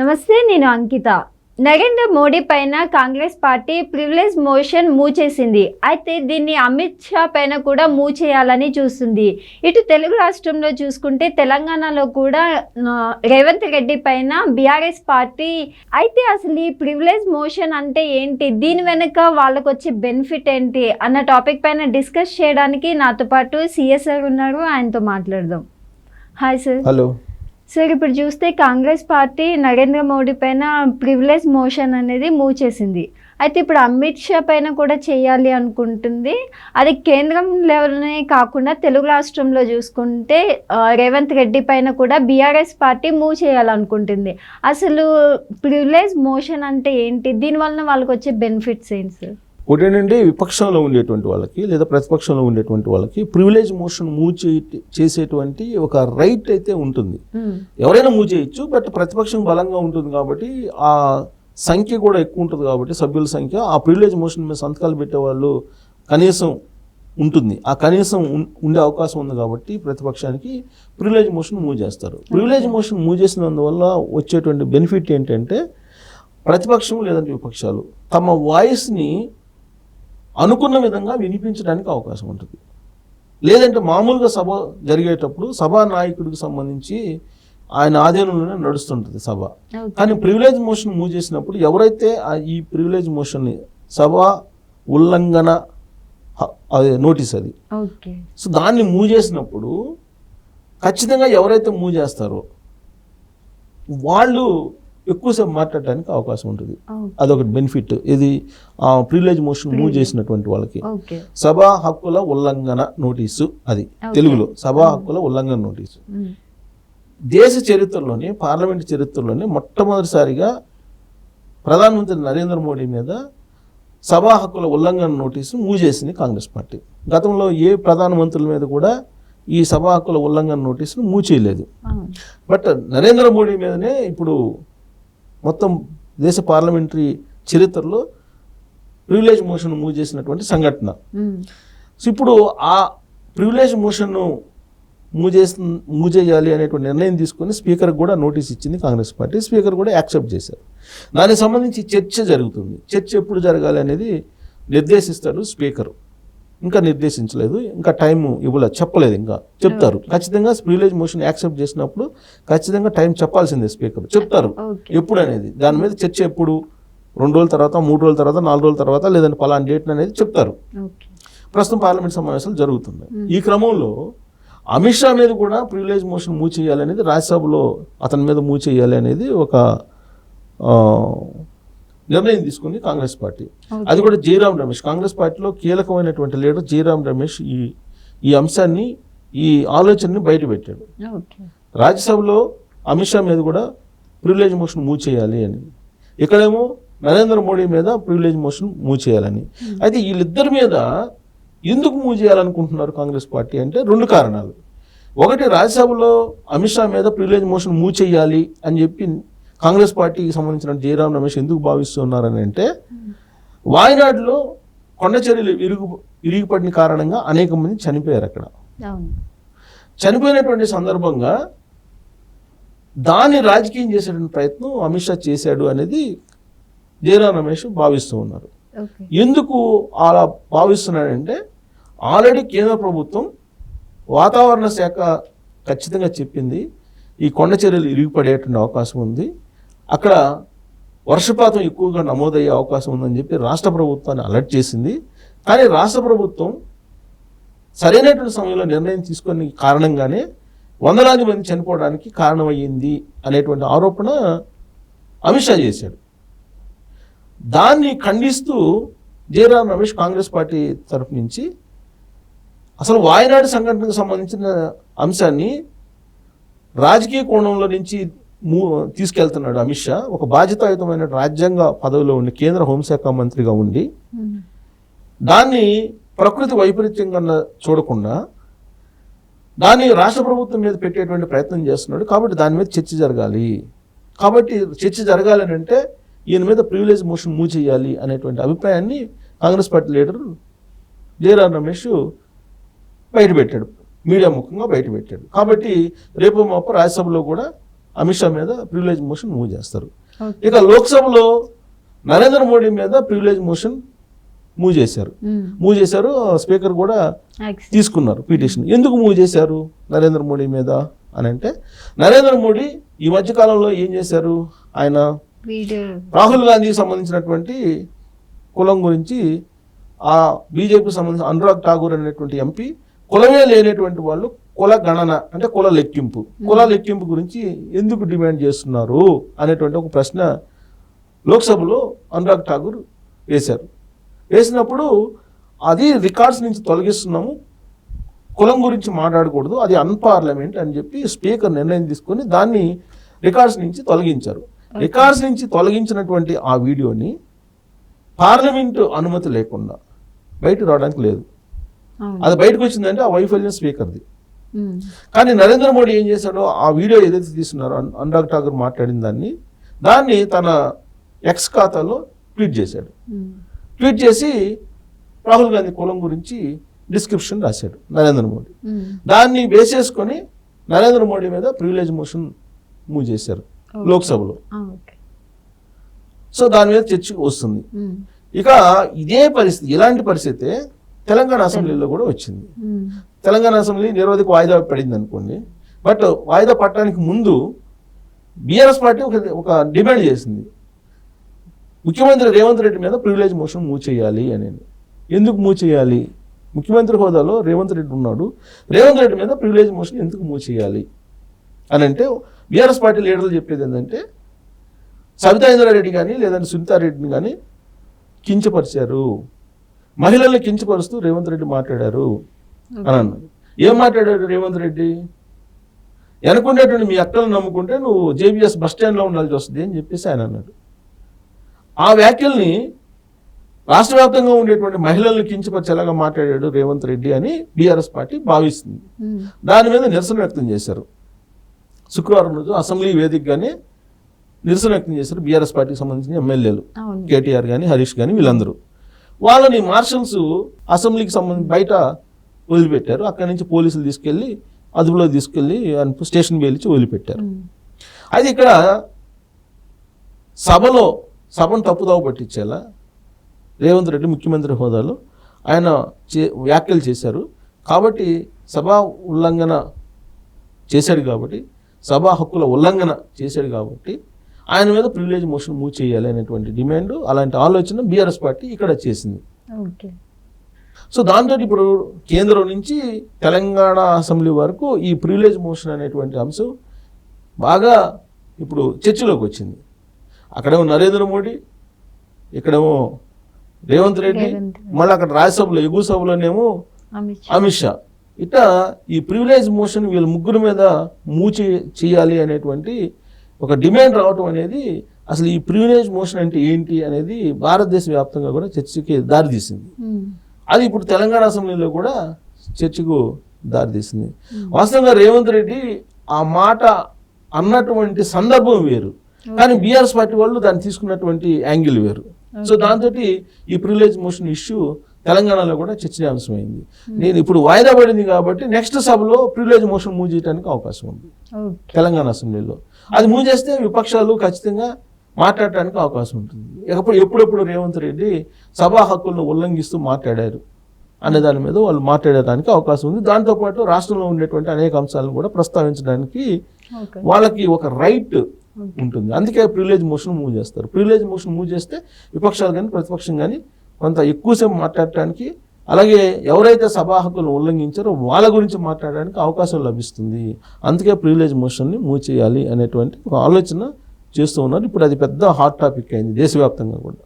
నమస్తే, నేను అంకిత. నరేంద్ర మోడీ పైన Congress party privilege motion move చేసింది. అయితే దీన్ని అమిత్ షా పైన కూడా మూవ్ చేయాలని చూస్తుంది. ఇటు తెలుగు రాష్ట్రంలో చూసుకుంటే తెలంగాణలో కూడా రేవంత్ రెడ్డి పైన బీఆర్ఎస్ పార్టీ. అయితే అసలు ఈ ప్రివిలేజ్ మోషన్ అంటే ఏంటి, దీని వెనుక వాళ్ళకు వచ్చే బెనిఫిట్ ఏంటి అన్న టాపిక్ పైన డిస్కస్ చేయడానికి నాతో పాటు సిఎస్ఆర్ ఉన్నారు. ఆయనతో మాట్లాడదాం. Hi sir. హలో సార్, ఇప్పుడు చూస్తే కాంగ్రెస్ పార్టీ నరేంద్ర మోడీ పైన ప్రివిలేజ్ మోషన్ అనేది మూవ్ చేసింది. అయితే ఇప్పుడు అమిత్ షా పైన కూడా చేయాలి అనుకుంటుంది. అది కేంద్రం లెవెల్నే కాకుండా తెలుగు రాష్ట్రంలో చూసుకుంటే రేవంత్ రెడ్డి పైన కూడా బీఆర్ఎస్ పార్టీ మూవ్ చేయాలనుకుంటుంది. అసలు ప్రివిలేజ్ మోషన్ అంటే ఏంటి, దీనివల్ల వాళ్ళకి వచ్చే బెనిఫిట్స్ ఏంటి సార్? ఒకటేనండి, విపక్షంలో ఉండేటువంటి వాళ్ళకి లేదా ప్రతిపక్షంలో ఉండేటువంటి వాళ్ళకి ప్రివిలేజ్ మోషన్ మూవ్ చేసేటువంటి ఒక రైట్ అయితే ఉంటుంది. ఎవరైనా మూవ్ చేయొచ్చు, బట్ ప్రతిపక్షం బలంగా ఉంటుంది కాబట్టి ఆ సంఖ్య కూడా ఎక్కువ ఉంటుంది కాబట్టి సభ్యుల సంఖ్య ఆ ప్రివిలేజ్ మోషన్ మీద సంతకాలు పెట్టేవాళ్ళు కనీసం ఉంటుంది. ఆ కనీసం ఉండే అవకాశం ఉంది కాబట్టి ప్రతిపక్షానికి ప్రివిలేజ్ మోషన్ మూవ్ చేస్తారు. ప్రివిలేజ్ మోషన్ మూవ్ చేసినందువల్ల వచ్చేటువంటి బెనిఫిట్ ఏంటంటే ప్రతిపక్షం లేదంటే విపక్షాలు తమ వాయిస్ని అనుకున్న విధంగా వినిపించడానికి అవకాశం ఉంటుంది. లేదంటే మామూలుగా సభ జరిగేటప్పుడు సభా నాయకుడికి సంబంధించి ఆయన ఆధీనంలోనే నడుస్తుంటుంది సభ. కానీ ప్రివిలేజ్ మోషన్ మూవ్ చేసినప్పుడు ఎవరైతే ఈ ప్రివిలేజ్ మోషన్ని సభ ఉల్లంఘన అదే నోటీస్ అది, సో దాన్ని మూవ్ చేసినప్పుడు ఖచ్చితంగా ఎవరైతే మూవ్ చేస్తారో వాళ్ళు ఎక్కువసేపు మాట్లాడడానికి అవకాశం ఉంటుంది. అదొకటి బెనిఫిట్. ఇది ప్రివిలేజ్ మోషన్ మూవ్ చేసినటువంటి వాళ్ళకి. సభా హక్కుల ఉల్లంఘన నోటీసు, అది తెలుగులో సభా హక్కుల ఉల్లంఘన నోటీసు. దేశ చరిత్రలోనే, పార్లమెంట్ చరిత్రలోనే మొట్టమొదటిసారిగా ప్రధానమంత్రి నరేంద్ర మోడీ మీద సభా హక్కుల ఉల్లంఘన నోటీసు మూవ్ చేసింది కాంగ్రెస్ పార్టీ. గతంలో ఏ ప్రధానమంత్రుల మీద కూడా ఈ సభా హక్కుల ఉల్లంఘన నోటీసును మూవ్ చేయలేదు. బట్ నరేంద్ర మోడీ మీదనే ఇప్పుడు మొత్తం దేశ పార్లమెంటరీ చరిత్రలో ప్రివిలేజ్ మోషన్ మూవ్ చేసినటువంటి సంఘటన. సో ఇప్పుడు ఆ ప్రివిలేజ్ మోషన్ను మూవ్ చేయాలి అనేటువంటి నిర్ణయం తీసుకొని స్పీకర్కి కూడా నోటీస్ ఇచ్చింది కాంగ్రెస్ పార్టీ. స్పీకర్ కూడా యాక్సెప్ట్ చేశారు. దానికి సంబంధించి చర్చ జరుగుతుంది. చర్చ ఎప్పుడు జరగాలి అనేది నిర్దేశిస్తాడు స్పీకర్. ఇంకా నిర్దేశించలేదు, ఇంకా టైం ఇవ్వలేదు, చెప్పలేదు. ఇంకా చెప్తారు ఖచ్చితంగా. ప్రివిలేజ్ మోషన్ యాక్సెప్ట్ చేసినప్పుడు ఖచ్చితంగా టైం చెప్పాల్సిందే స్పీకర్. చెప్తారు ఎప్పుడు అనేది. దాని మీద చర్చ ఎప్పుడు, 2 రోజుల తర్వాత, 3 రోజుల తర్వాత, 4 రోజుల తర్వాత, లేదంటే పలానా డేట్ అనేది చెప్తారు. ప్రస్తుతం పార్లమెంట్ సమావేశాలు జరుగుతున్నాయి. ఈ క్రమంలో అమిత్ షా మీద కూడా ప్రివిలేజ్ మోషన్ మూవ్ చేయాలి అనేది, రాజ్యసభలో అతని మీద మూవ్ చేయాలి అనేది ఒక నిర్ణయం తీసుకుంది కాంగ్రెస్ పార్టీ. అది కూడా జయరాం రమేష్, కాంగ్రెస్ పార్టీలో కీలకమైనటువంటి లీడర్ జయరాం రమేష్ ఈ అంశాన్ని, ఈ ఆలోచనని బయటపెట్టాడు. రాజ్యసభలో అమిత్ షా మీద కూడా ప్రివిలేజ్ మోషన్ మూవ్ చేయాలి అని, ఇక్కడేమో నరేంద్ర మోడీ మీద ప్రివిలేజ్ మోషన్ మూవ్ చేయాలని. అయితే వీళ్ళిద్దరి మీద ఎందుకు మూవ్ చేయాలనుకుంటున్నారు కాంగ్రెస్ పార్టీ అంటే 2 కారణాలు. ఒకటి, రాజ్యసభలో అమిత్ షా మీద ప్రివిలేజ్ మోషన్ మూవ్ చేయాలి అని చెప్పి కాంగ్రెస్ పార్టీకి సంబంధించిన జయరాం రమేష్ ఎందుకు భావిస్తున్నారని అంటే, వాయనాడులో కొండ చర్యలు ఇరిగిపడిన కారణంగా అనేక మంది చనిపోయారు. అక్కడ చనిపోయినటువంటి సందర్భంగా దాన్ని రాజకీయం చేసేటువంటి ప్రయత్నం అమిత్ షా చేశాడు అనేది జయరాం రమేష్ భావిస్తూ ఉన్నారు. ఎందుకు అలా భావిస్తున్నాడంటే, ఆల్రెడీ కేంద్ర ప్రభుత్వం వాతావరణ శాఖ ఖచ్చితంగా చెప్పింది ఈ కొండ చర్యలు ఇరిగిపడేటువంటి అవకాశం ఉంది, అక్కడ వర్షపాతం ఎక్కువగా నమోదయ్యే అవకాశం ఉందని చెప్పి రాష్ట్ర ప్రభుత్వాన్ని అలర్ట్ చేసింది. కానీ రాష్ట్ర ప్రభుత్వం సరైనటువంటి సమయంలో నిర్ణయం తీసుకునే కారణంగానే వందలాది మంది చనిపోవడానికి కారణమయ్యింది అనేటువంటి ఆరోపణ అమిత్ షా చేశాడు. దాన్ని ఖండిస్తూ జయరాం రమేష్ కాంగ్రెస్ పార్టీ తరఫు నుంచి అసలు వాయనాడు సంఘటనకు సంబంధించిన అంశాన్ని రాజకీయ కోణంలో నుంచి తీసుకెళ్తున్నాడు అమిత్ షా. ఒక బాధ్యతాయుతమైన రాజ్యాంగ పదవిలో ఉండి, కేంద్ర హోంశాఖ మంత్రిగా ఉండి, దాన్ని ప్రకృతి వైపరీత్యంగా చూడకుండా దాన్ని రాష్ట్ర ప్రభుత్వం మీద పెట్టేటువంటి ప్రయత్నం చేస్తున్నాడు. కాబట్టి దాని మీద చర్చ జరగాలి. కాబట్టి చర్చ జరగాలని అంటే ఈయన మీద ప్రివిలేజ్ మోషన్ మూవ్ చేయాలి అనేటువంటి అభిప్రాయాన్ని కాంగ్రెస్ పార్టీ లీడర్ జయరాం రమేష్ బయటపెట్టాడు, మీడియా ముఖంగా బయటపెట్టాడు. కాబట్టి రేపు మాపు రాజ్యసభలో కూడా అమిత్ షా మీద ప్రివిలేజ్ మోషన్ మూవ్ చేస్తారు. ఓకే. ఇక లోక్సభలో నరేంద్ర మోడీ మీద ప్రివిలేజ్ మోషన్ మూవ్ చేశారు. స్పీకర్ కూడా Accept. తీసుకున్నారు పిటిషన్. ఎందుకు మూవ్ చేశారు నరేంద్ర మోడీ మీద అని అంటే, నరేంద్ర మోడీ ఈ మధ్య కాలంలో ఏం చేశారు, ఆయన వీడియో రాహుల్ గాంధీకి సంబంధించినటువంటి కులం గురించి ఆ బీజేపీకి సంబంధించిన అనురాగ్ ఠాగూర్ అనేటువంటి ఎంపీ కులమే లేనటువంటి వాళ్ళు కుల గణన అంటే కుల లెక్కింపు గురించి ఎందుకు డిమాండ్ చేస్తున్నారు అనేటువంటి ఒక ప్రశ్న లోక్సభలో అనురాగ్ ఠాగూర్ వేసినప్పుడు అది రికార్డ్స్ నుంచి తొలగిస్తున్నాము, కులం గురించి మాట్లాడకూడదు, అది అన్పార్లమెంట్ అని చెప్పి స్పీకర్ నిర్ణయం తీసుకొని దాన్ని రికార్డ్స్ నుంచి తొలగించారు. రికార్డ్స్ నుంచి తొలగించినటువంటి ఆ వీడియోని పార్లమెంటు అనుమతి లేకుండా బయటకు రావడానికి లేదు. అది బయటకు వచ్చిందంటే ఆ వైఫల్యం స్పీకర్ది. కానీ నరేంద్ర మోడీ ఏం చేశాడో, ఆ వీడియో ఏదైతే తీస్తున్నారో అనురాగ్ ఠాగూర్ మాట్లాడిన దాన్ని తన ఎక్స్ ఖాతాలో ట్వీట్ చేశాడు. ట్వీట్ చేసి రాహుల్ గాంధీ కులం గురించి డిస్క్రిప్షన్ రాశాడు నరేంద్ర మోడీ. దాన్ని బేస్ చేసుకొని నరేంద్ర మోడీ మీద ప్రివిలేజ్ మోషన్ మూవ్ చేశారు లోక్సభలో. సో దాని మీద చర్చ వస్తుంది. ఇక ఇలాంటి పరిస్థితి తెలంగాణ అసెంబ్లీలో కూడా వచ్చింది. తెలంగాణ అసెంబ్లీ నిరవధిక వాయిదా పడింది అనుకోండి. బట్ వాయిదా పట్టడానికి ముందు బీఆర్ఎస్ పార్టీ ఒక డిమాండ్ చేసింది, ముఖ్యమంత్రి రేవంత్ రెడ్డి మీద ప్రివిలేజ్ మోషన్ మూవ్ చేయాలి అని. ఎందుకు మూవ్ చేయాలి, ముఖ్యమంత్రి హోదాలో రేవంత్ రెడ్డి ఉన్నాడు, రేవంత్ రెడ్డి మీద ప్రివిలేజ్ మోషన్ ఎందుకు మూవ్ చేయాలి అని అంటే, బీఆర్ఎస్ పార్టీ లీడర్లు చెప్పేది ఏంటంటే, సబితా ఇంద్రారెడ్డి కానీ లేదంటే సునీతారెడ్డిని కానీ కించపరిచారు, మహిళల్ని కించపరుస్తూ రేవంత్ రెడ్డి మాట్లాడారు అని అన్నారు. ఏం మాట్లాడాడు రేవంత్ రెడ్డి, వెనుకుండేటువంటి మీ అక్కలను నమ్ముకుంటే నువ్వు జేబీఎస్ బస్ స్టాండ్లో ఉండాల్సి వస్తుంది అని చెప్పేసి ఆయన అన్నాడు. ఆ వ్యాఖ్యల్ని రాష్ట్ర వ్యాప్తంగా ఉండేటువంటి మహిళలను కించపరిచేలాగా మాట్లాడాడు రేవంత్ రెడ్డి అని బీఆర్ఎస్ పార్టీ భావిస్తుంది. దాని మీద నిరసన వ్యక్తం చేశారు. శుక్రవారం రోజు అసెంబ్లీ వేదికగానే నిరసన వ్యక్తం చేశారు బీఆర్ఎస్ పార్టీకి సంబంధించిన ఎమ్మెల్యేలు, కేటీఆర్ కానీ హరీష్ కానీ వీళ్ళందరూ. వాళ్ళని మార్షల్స్ అసెంబ్లీకి బయట వదిలిపెట్టారు. అక్కడి నుంచి పోలీసులు తీసుకెళ్లి అదుపులో తీసుకెళ్లి స్టేషన్ వేలిచి వదిలిపెట్టారు. అయితే ఇక్కడ సభను తప్పుదావ పట్టించేలా రేవంత్ రెడ్డి ముఖ్యమంత్రి హోదాలో ఆయన వ్యాఖ్యలు చేశారు. కాబట్టి సభా ఉల్లంఘన చేశాడు కాబట్టి, సభా హక్కుల ఉల్లంఘన చేశాడు కాబట్టి ఆయన మీద ప్రివిలేజ్ మోషన్ మూవ్ చేయాలి అనేటువంటి డిమాండ్, అలాంటి ఆలోచన బీఆర్ఎస్ పార్టీ ఇక్కడ చేసింది. సో దాంతో ఇప్పుడు కేంద్రం నుంచి తెలంగాణ అసెంబ్లీ వరకు ఈ ప్రివిలేజ్ మోషన్ అనేటువంటి అంశం బాగా ఇప్పుడు చర్చలోకి వచ్చింది. అక్కడేమో నరేంద్ర మోడీ, ఇక్కడేమో రేవంత్ రెడ్డి, మళ్ళీ అక్కడ రాజ్యసభలో ఎగువ సభలోనేమో అమిత్ షా. ఇట్లా ఈ ప్రివిలేజ్ మోషన్ వీళ్ళ ముగ్గురు మీద మూవ్ చేయాలి అనేటువంటి ఒక డిమాండ్ రావటం అనేది, అసలు ఈ ప్రివిలేజ్ మోషన్ అంటే ఏంటి అనేది భారతదేశ వ్యాప్తంగా కూడా చర్చకి దారితీసింది. అది ఇప్పుడు తెలంగాణ అసెంబ్లీలో కూడా చర్చకు దారితీసింది. వాస్తవంగా రేవంత్ రెడ్డి ఆ మాట అన్నటువంటి సందర్భం వేరు, కానీ బీఆర్ఎస్ పార్టీ వాళ్ళు దాన్ని తీసుకున్నటువంటి యాంగిల్ వేరు. సో దాంతో ఈ ప్రివిలేజ్ మోషన్ ఇష్యూ తెలంగాణలో కూడా చర్చనీయాంశమైంది. నేను ఇప్పుడు వాయిదా పడింది కాబట్టి నెక్స్ట్ సభలో ప్రివిలేజ్ మోషన్ మూవ్ చేయడానికి అవకాశం ఉంది తెలంగాణ అసెంబ్లీలో. అది మూవ్ చేస్తే విపక్షాలు ఖచ్చితంగా మాట్లాడటానికి అవకాశం ఉంటుంది. ఎప్పుడెప్పుడు రేవంత్ రెడ్డి సభా హక్కులను ఉల్లంఘిస్తూ మాట్లాడారు అనే దాని మీద వాళ్ళు మాట్లాడడానికి అవకాశం ఉంది. దాంతోపాటు రాష్ట్రంలో ఉండేటువంటి అనేక అంశాలను కూడా ప్రస్తావించడానికి వాళ్ళకి ఒక రైట్ ఉంటుంది. అందుకే ప్రివిలేజ్ మోషన్ మూవ్ చేస్తారు. ప్రివిలేజ్ మోషన్ మూవ్ చేస్తే విపక్షాలు కానీ ప్రతిపక్షం కానీ కొంత ఎక్కువసేపు మాట్లాడటానికి, అలాగే ఎవరైతే సభా హక్కులను ఉల్లంఘించారో వాళ్ళ గురించి మాట్లాడడానికి అవకాశం లభిస్తుంది. అందుకే ప్రివిలేజ్ మోషన్ని మూవ్ చేయాలి అనేటువంటి ఒక ఆలోచన చేస్తూ ఉన్నారు. ఇప్పుడు అది పెద్ద హాట్ టాపిక్ అయింది దేశవ్యాప్తంగా కూడా.